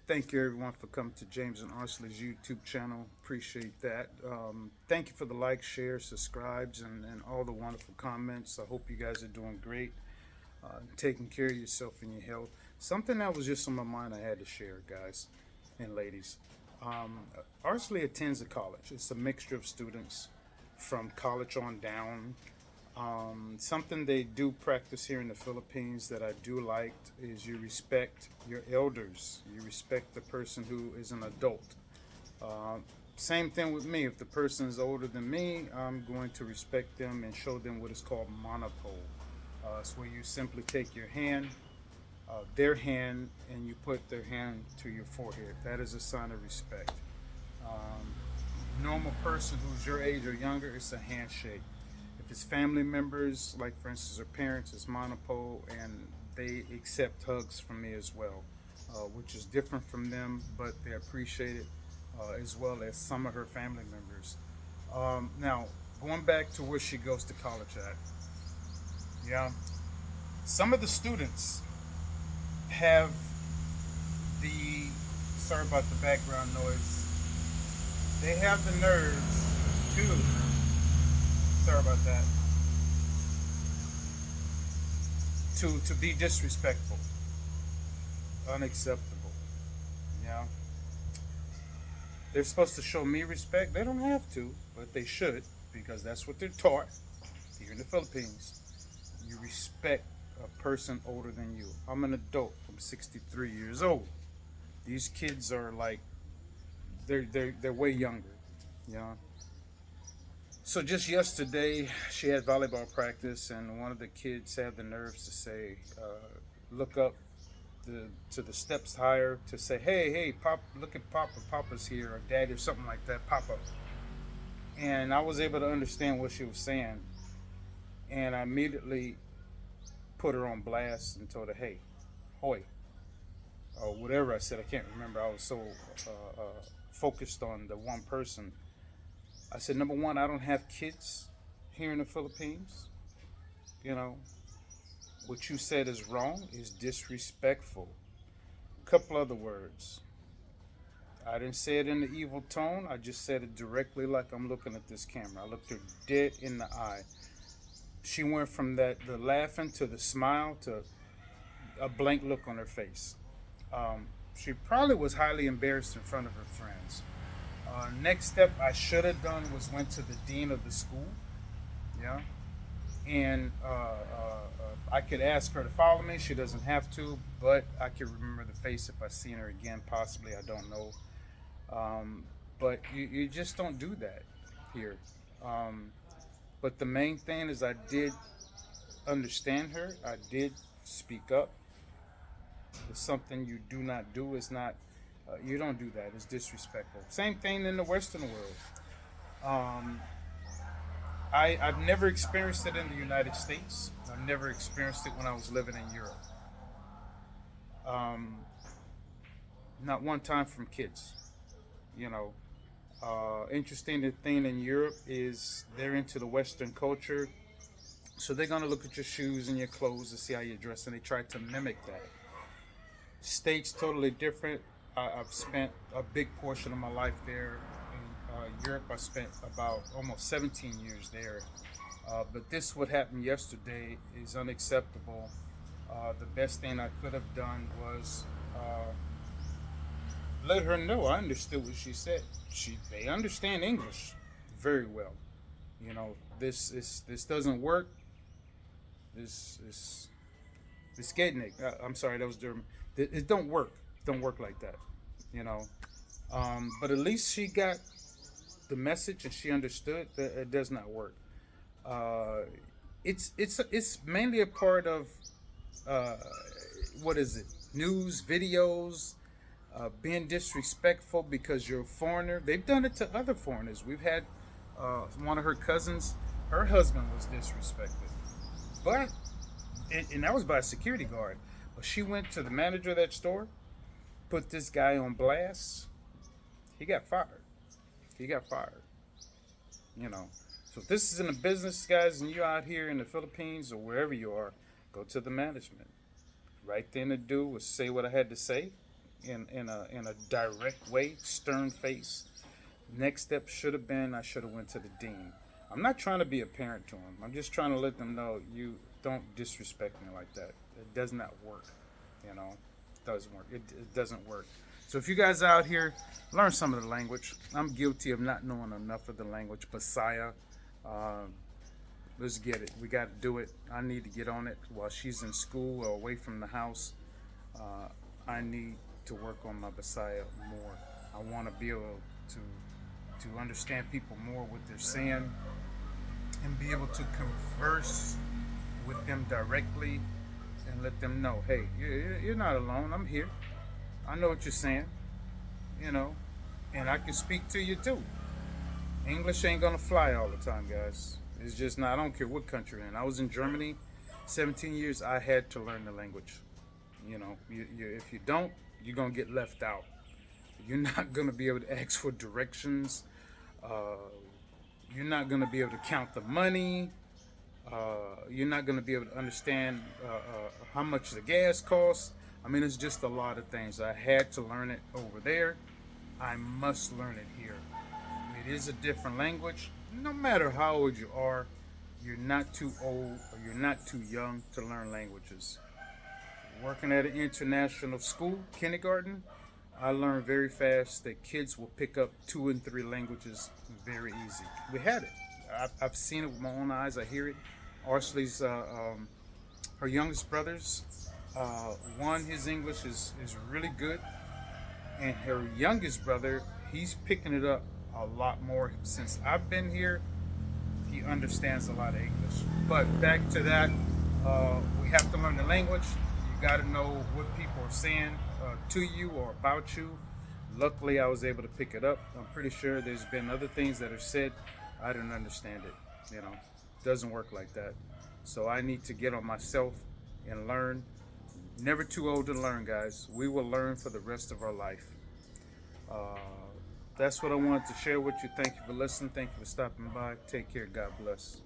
Thank you, everyone, for coming to James and Arsley's YouTube channel. Appreciate that. Thank you for the likes, shares, subscribes, and all the wonderful comments. I hope you guys are doing great, taking care of yourself and your health. Something that was just on my mind I had to share, guys and ladies. Um, Arsley attends a college. It's a mixture of students from college on down. Something they do practice here in the Philippines that I do like is you respect your elders. You respect the person who is an adult. Uh, Same thing with me. If the person is older than me, I'm going to respect them and show them what is called Mano Po. It's where you simply take their hand, and you put their hand to your forehead. That is a sign of respect. Um, Normal person who's your age or younger, it's a handshake. If it's family members, like for instance, her parents, it's Mano Po, and they accept hugs from me as well, which is different from them, but they appreciate it as well as some of her family members. Now, going back to where she goes to college at, yeah, some of the students have the, sorry about the background noise, they have the nerves to, sorry about that, to be disrespectful, unacceptable. Yeah, they're supposed to show me respect. They don't have to, but they should because that's what they're taught here in the Philippines. You respect a person older than you. I'm an adult. I'm 63 years old. These kids are like they're way younger. Yeah. So just yesterday, she had volleyball practice, and one of the kids had the nerves to say, look up to the steps higher to say, hey, Pop, look at Papa, Papa's here, or Daddy, or something like that, Papa. And I was able to understand what she was saying, and I immediately put her on blast and told her, hey, hoy, or whatever I said. I can't remember. I was so focused on the one person. I said, number one, I don't have kids here in the Philippines. You know, what you said is wrong, is disrespectful. A couple other words. I didn't say it in an evil tone. I just said it directly like I'm looking at this camera. I looked her dead in the eye. She went from the laughing to the smile to a blank look on her face. She probably was highly embarrassed in front of her friends. Next step I should have done was went to the dean of the school. Yeah, and I could ask her to follow me. She doesn't have to, but I could remember the face if I seen her again. Possibly, I don't know. Um, but you just don't do that here. Um, but the main thing is I did understand her. I did speak up. It's something you do not do. It's not. You don't do that. It's disrespectful. Same thing in the Western world. Um, I've never experienced it in the United States. I've never experienced it when I was living in Europe. Um, Not one time from kids. You know, interesting thing in Europe is they're into the Western culture, so they're gonna look at your shoes and your clothes to see how you dress, and they try to mimic that. States totally different. I've spent a big portion of my life there in Europe. I spent about almost 17 years there. But this, what happened yesterday, is unacceptable. The best thing I could have done was let her know I understood what she said. They understand English very well. You know, this doesn't work. This getnik. I'm sorry, that was German. It don't work. Don't work like that. You know. But at least she got the message and she understood that it does not work. Uh, it's mainly a part of uh, what is it? News, videos, being disrespectful because you're a foreigner. They've done it to other foreigners. We've had one of her cousins. Her husband was disrespected, but and that was by a security guard. But she went to the manager of that store, put this guy on blast. He got fired. He got fired. You know. So if this is in a business, guys, and you're out here in the Philippines or wherever you are, go to the management. Right thing to do was say what I had to say. in a direct way, stern face. Next step should have been I should have went to the dean. I'm not trying to be a parent to them. I'm just trying to let them know you don't disrespect me like that. It does not work. You know, it doesn't work. It doesn't work. So if you guys out here, learn some of the language. I'm guilty of not knowing enough of the language. Messiah, um, let's get it. We got to do it. I need to get on it while she's in school or away from the house. Uh, I need to work on my Messiah more. I want to be able to understand people more what they're saying and be able to converse with them directly and let them know, hey, you're not alone. I'm here. I know what you're saying, you know, and I can speak to you too. English ain't gonna fly all the time, guys. It's just not. I don't care what country you're in. I was in Germany, 17 years. I had to learn the language. You know, if you don't, you're gonna get left out. You're not gonna be able to ask for directions. Uh, you're not gonna be able to count the money. You're not going to be able to understand how much the gas costs. I mean, it's just a lot of things. I had to learn it over there. I must learn it here. It is a different language. No matter how old you are, you're not too old or you're not too young to learn languages. Working at an international school, kindergarten, I learned very fast that kids will pick up 2 and 3 languages very easy. We had it. I've seen it with my own eyes. I hear it. Arsley's, her youngest brothers, one, his English is really good. And her youngest brother, he's picking it up a lot more since I've been here. He understands a lot of English. But back to that, we have to learn the language. You got to know what people are saying to you or about you. Luckily, I was able to pick it up. I'm pretty sure there's been other things that are said. I didn't understand it. You know, it doesn't work like that. So I need to get on myself and learn. Never too old to learn, guys. We will learn for the rest of our life. Uh, that's what I wanted to share with you. Thank you for listening. Thank you for stopping by. Take care. God bless.